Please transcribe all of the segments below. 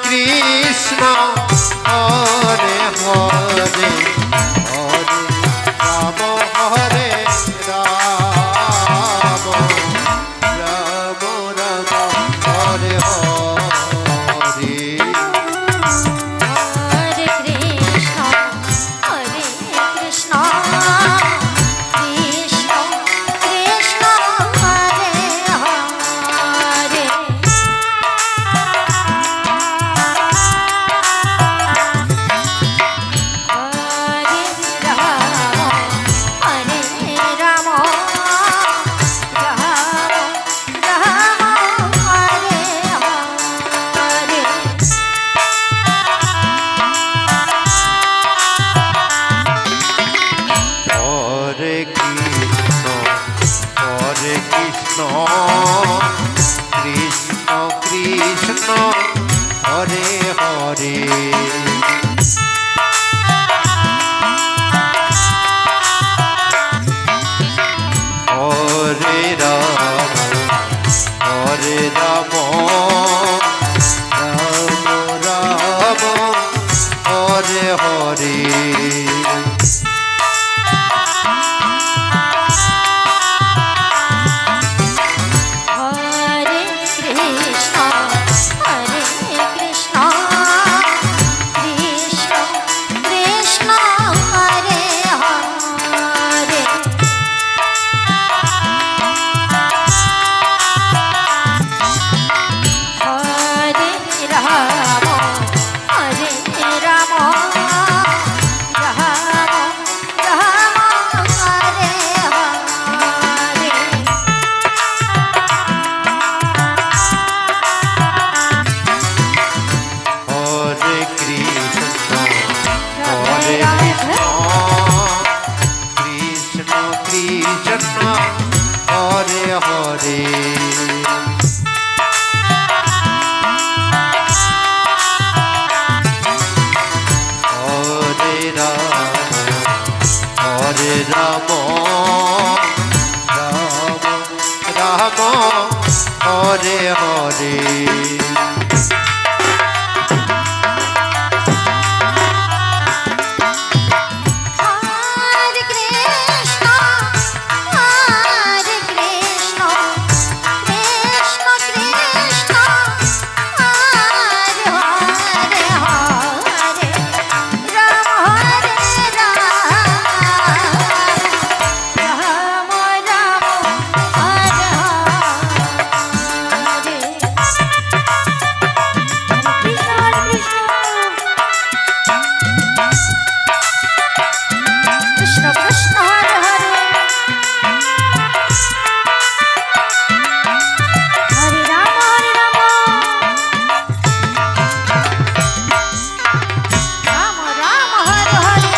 Krishna Hare Hare Hare Ram Hare Ram Ram Ram Hare Hare Hare Krishna Krishna Krishna Hare Hare Hare Krishna Krishna Krishna Hare Hare Hare Ram Ram Ram Hare Hare Hare Krishna Krishna Krishna Hare Hare Hare Ram Hare Ram Ram Hare Hare Hare Krishna Krishna Krishna Hare Hare Hare Ram Ram Hare Hare Hare Krishna Krishna Krishna Krishna Hare Hare Hare Ram Hare Ram Ram Ram Hare Hare Krishna Krishna Hare Hare Hare Ram Ram Ram Hare Hare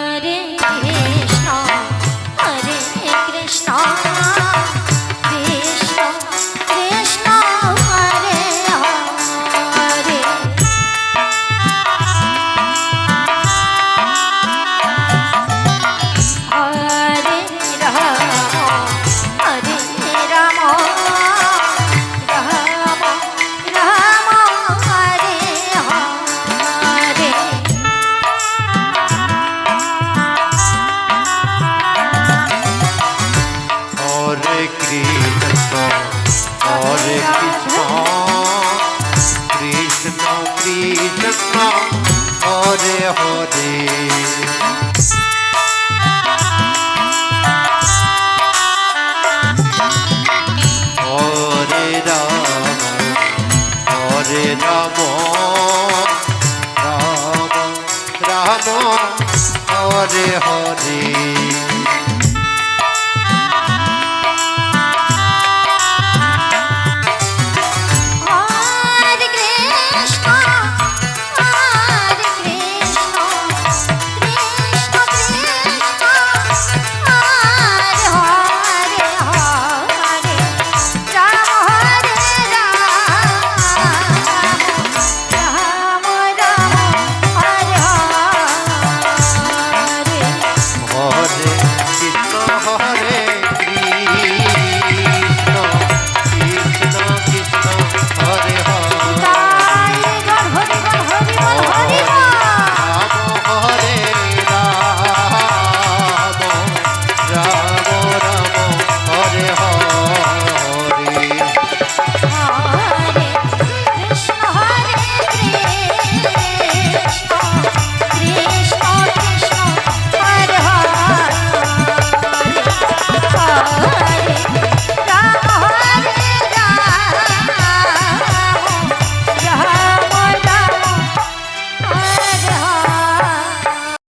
Hare Krishna Krishna Krishna Krishna Hare Hare Hare Ram Ram Hare Hare Hare Krishna Krishna Krishna Hare Hare Hare Ram Ram Ram Hare Hare